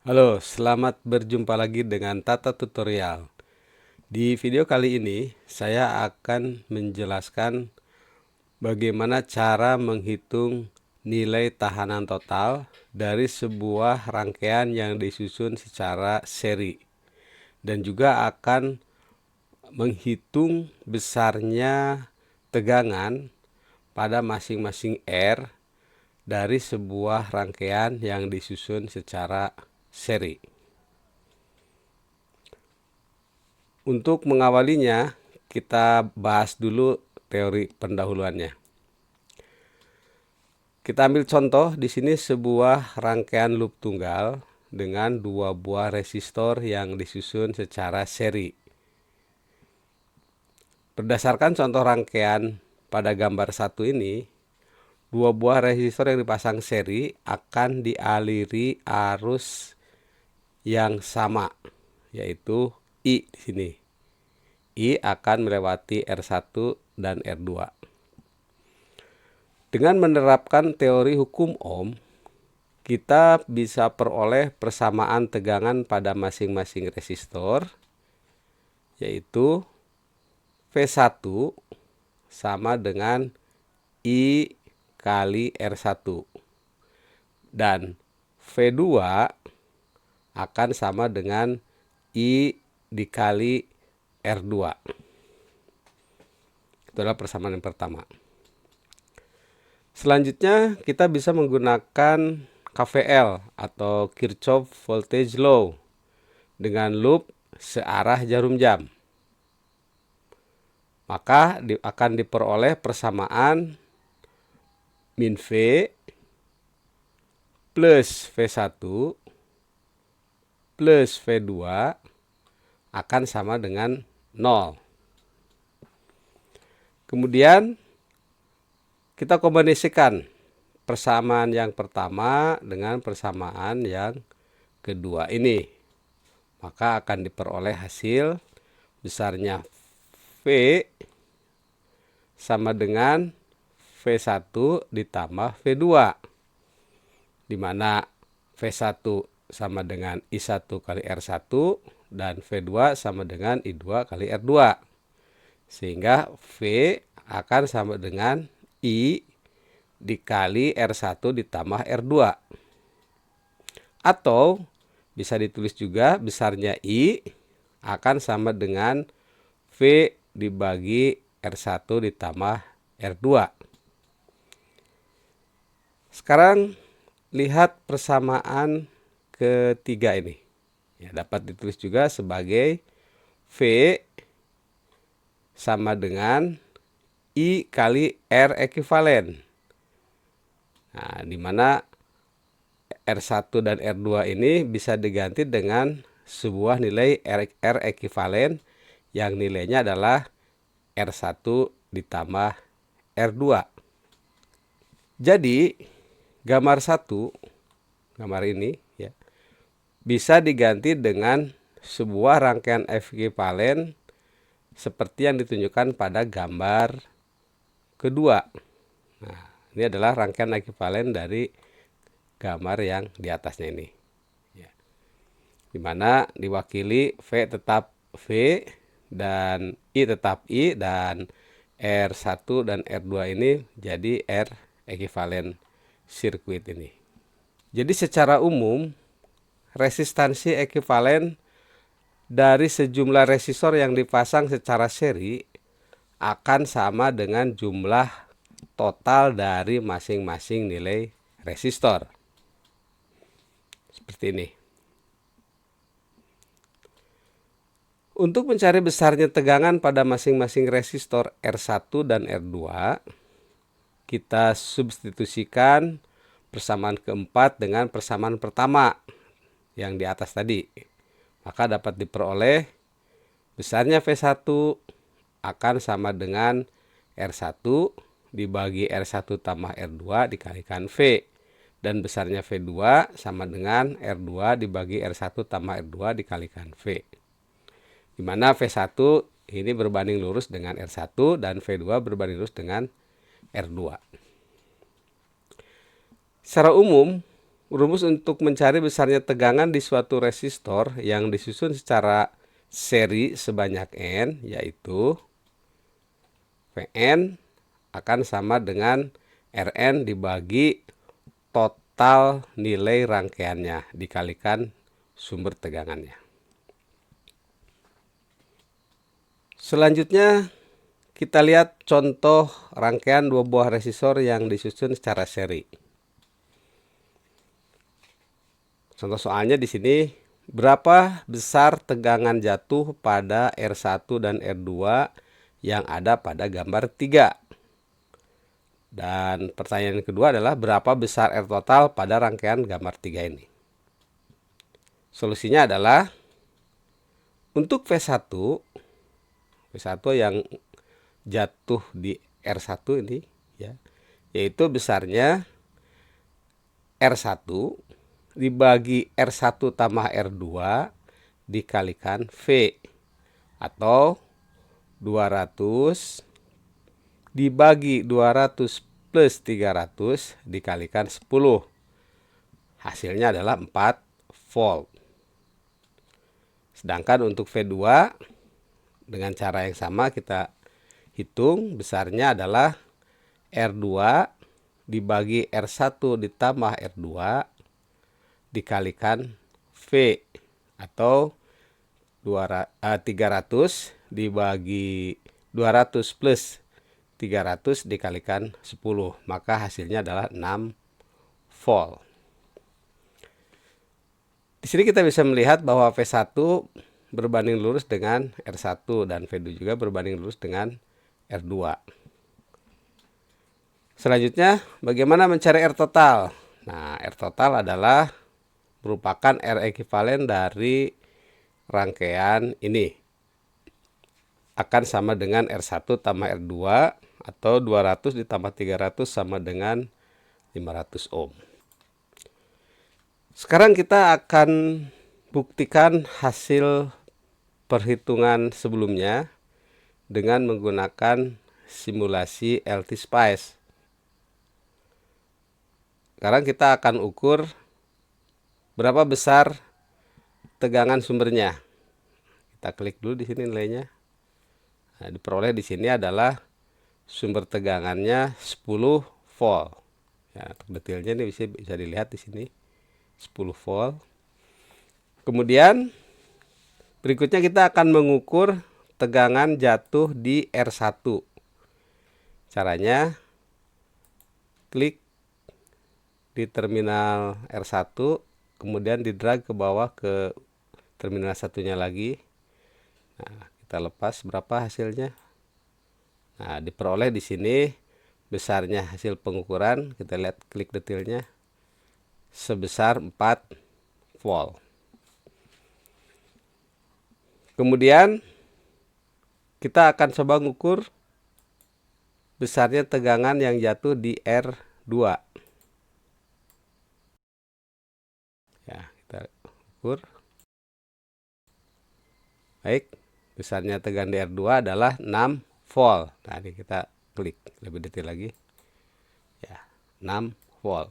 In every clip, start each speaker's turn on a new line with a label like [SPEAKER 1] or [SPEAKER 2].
[SPEAKER 1] Halo, selamat berjumpa lagi dengan Tata Tutorial. Di video kali ini, saya akan menjelaskan bagaimana cara menghitung nilai tahanan total dari sebuah rangkaian yang disusun secara seri. Dan juga akan menghitung besarnya tegangan pada masing-masing R dari sebuah rangkaian yang disusun secara seri. Untuk mengawalinya, kita bahas dulu teori pendahuluannya. Kita ambil contoh di sini sebuah rangkaian loop tunggal dengan dua buah resistor yang disusun secara seri. Berdasarkan contoh rangkaian pada gambar satu ini, dua buah resistor yang dipasang seri akan dialiri arus yang sama, yaitu I di sini. I akan melewati R1 dan R2. Dengan menerapkan teori hukum Ohm, kita bisa peroleh persamaan tegangan pada masing-masing resistor, yaitu V1 sama dengan I kali R1. Dan V2 akan sama dengan I dikali R2. Itu adalah persamaan yang pertama. Selanjutnya kita bisa menggunakan KVL atau Kirchhoff Voltage Law dengan loop searah jarum jam. Maka akan diperoleh persamaan min V plus V1 plus V2 akan sama dengan 0. Kemudian kita kombinasikan persamaan yang pertama dengan persamaan yang kedua ini. Maka akan diperoleh hasil besarnya V sama dengan V1 ditambah V2. Di mana V1 sama dengan I1 kali R1 dan V2 sama dengan I2 kali R2. Sehingga V akan sama dengan I dikali R1 ditambah R2. Atau bisa ditulis juga besarnya I akan sama dengan V dibagi R1 ditambah R2. Sekarang lihat persamaan ketiga ini. Ya, dapat ditulis juga sebagai V sama dengan I kali R ekuivalen. Nah, di mana R1 dan R2 ini bisa diganti dengan sebuah nilai R ekuivalen yang nilainya adalah R1 ditambah R2. Jadi, gambar 1, gambar ini ya, bisa diganti dengan sebuah rangkaian ekuivalen seperti yang ditunjukkan pada gambar kedua. Nah, ini adalah rangkaian ekuivalen dari gambar yang di atasnya ini. Ya. Dimana diwakili V tetap V dan I tetap I, dan R1 dan R2 ini jadi R ekuivalen sirkuit ini. Jadi secara umum resistansi ekuivalen dari sejumlah resistor yang dipasang secara seri akan sama dengan jumlah total dari masing-masing nilai resistor. Seperti ini. Untuk mencari besarnya tegangan pada masing-masing resistor R1 dan R2, kita substitusikan persamaan keempat dengan persamaan pertama yang di atas tadi. Maka dapat diperoleh besarnya V1 akan sama dengan R1 dibagi R1 tambah R2 dikalikan V. Dan besarnya V2 sama dengan R2 dibagi R1 tambah R2 dikalikan V. Di mana V1 ini berbanding lurus dengan R1 dan V2 berbanding lurus dengan R2. Secara umum, Rumus untuk mencari besarnya tegangan di suatu resistor yang disusun secara seri sebanyak N, yaitu Vn akan sama dengan Rn dibagi total nilai rangkaiannya dikalikan sumber tegangannya. Selanjutnya kita lihat contoh rangkaian dua buah resistor yang disusun secara seri. Contoh soalnya di sini, berapa besar tegangan jatuh pada R1 dan R2 yang ada pada gambar 3? Dan pertanyaan kedua adalah berapa besar R total pada rangkaian gambar 3 ini? Solusinya adalah untuk V1 yang jatuh di R1 ini ya, yaitu besarnya R1 dibagi R1 tambah R2 dikalikan V, atau 200 dibagi 200 plus 300 dikalikan 10. Hasilnya adalah 4 volt. Sedangkan untuk V2 dengan cara yang sama kita hitung, besarnya adalah R2 dibagi R1 ditambah R2 dikalikan V, atau 300 dibagi 200 plus 300 dikalikan 10, maka hasilnya adalah 6 volt. Di sini kita bisa melihat bahwa V1 berbanding lurus dengan R1 dan V2 juga berbanding lurus dengan R2. Selanjutnya, bagaimana mencari R total? Nah, R total adalah merupakan R ekuivalen dari rangkaian ini. Akan sama dengan R1 tambah R2, atau 200 ditambah 300 sama dengan 500 ohm. Sekarang kita akan buktikan hasil perhitungan sebelumnya dengan menggunakan simulasi LT-Spice. Sekarang kita akan ukur berapa besar tegangan sumbernya. Kita klik dulu di sini nilainya. Nah, diperoleh di sini adalah sumber tegangannya 10 volt. Ya, untuk detailnya ini bisa dilihat di sini 10 volt. Kemudian berikutnya kita akan mengukur tegangan jatuh di R1. Caranya klik di terminal R1, kemudian di drag ke bawah ke terminal satunya lagi. Nah, kita lepas berapa hasilnya. Nah, diperoleh di sini besarnya hasil pengukuran, kita lihat klik detailnya, sebesar 4 volt. Kemudian kita akan coba mengukur besarnya tegangan yang jatuh di R2. Ya, kita ukur. Baik, besarnya tegangan di R2 adalah 6 volt. Nah, ini kita klik lebih detail lagi. Ya, 6 volt.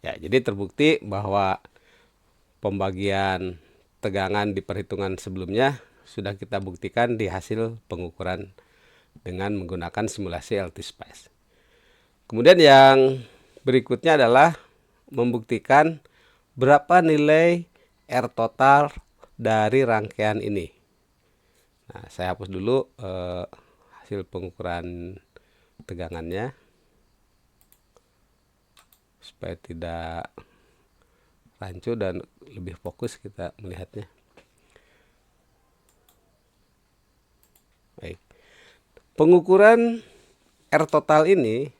[SPEAKER 1] Ya, jadi terbukti bahwa pembagian tegangan di perhitungan sebelumnya sudah kita buktikan di hasil pengukuran dengan menggunakan simulasi LT-Spice. Kemudian yang berikutnya adalah membuktikan berapa nilai R total dari rangkaian ini. Nah, saya hapus dulu hasil pengukuran tegangannya supaya tidak rancu dan lebih fokus kita melihatnya. Baik. Pengukuran R total ini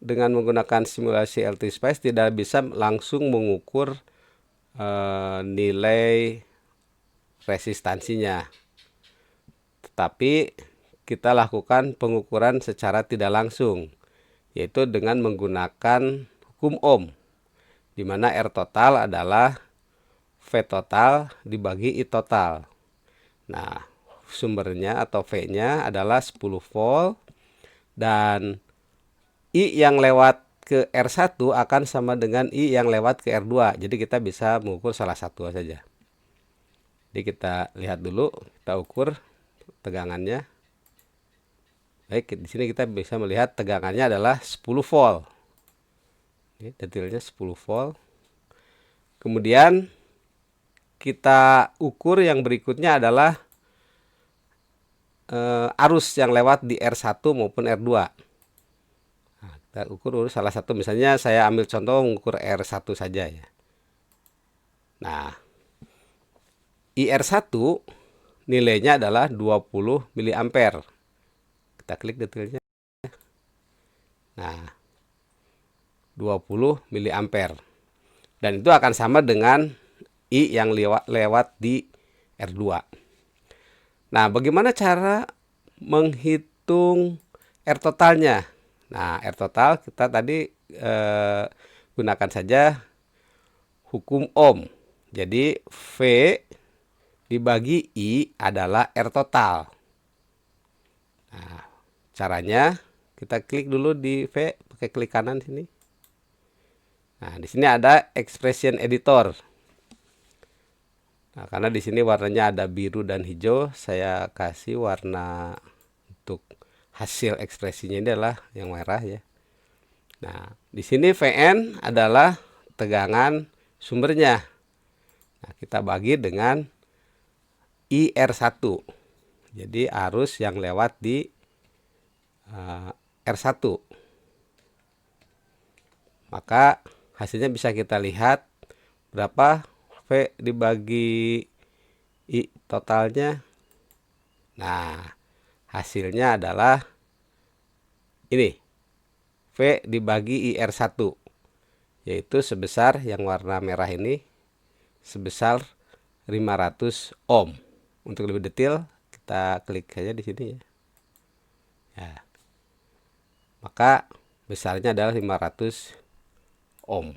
[SPEAKER 1] dengan menggunakan simulasi LT-Spice tidak bisa langsung mengukur nilai resistansinya. Tetapi kita lakukan pengukuran secara tidak langsung, yaitu dengan menggunakan hukum Ohm, di mana R total adalah V total dibagi I total. Nah, sumbernya atau V-nya adalah 10 volt, dan I yang lewat ke R1 akan sama dengan I yang lewat ke R2. Jadi kita bisa mengukur salah satu saja. Jadi kita lihat dulu, kita ukur tegangannya. Baik, di sini kita bisa melihat tegangannya adalah 10 volt. Ini detailnya 10 volt. Kemudian kita ukur yang berikutnya adalah arus yang lewat di R1 maupun R2. Nah, kita ukur salah satu, misalnya saya ambil contoh mengukur R1 saja ya. Nah, IR1 nilainya adalah 20 mA. Kita klik detailnya. Nah, 20 mA. Dan itu akan sama dengan I yang lewat di R2. Nah, bagaimana cara menghitung R totalnya? Nah, R total kita tadi gunakan saja hukum Ohm. Jadi V dibagi I adalah R total. Nah, caranya kita klik dulu di V, pakai klik kanan sini. Nah, di sini ada expression editor. Nah, karena di sini warnanya ada biru dan hijau, saya kasih warna untuk hasil ekspresinya ini adalah yang merah ya. Nah, di sini Vn adalah tegangan sumbernya. Nah, kita bagi dengan IR1. Jadi arus yang lewat di R1. Maka hasilnya bisa kita lihat berapa V dibagi I totalnya. Nah, hasilnya adalah ini. V dibagi IR1. Yaitu sebesar, yang warna merah ini, sebesar 500 ohm. Untuk lebih detail, kita klik saja di sini ya. Ya. Maka besarnya adalah 500 ohm.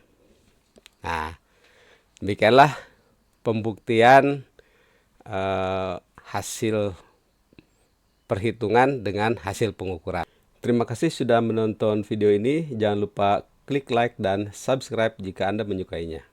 [SPEAKER 1] Nah, demikianlah pembuktian hasil perhitungan dengan hasil pengukuran. Terima kasih sudah menonton video ini. Jangan lupa klik like dan subscribe jika Anda menyukainya.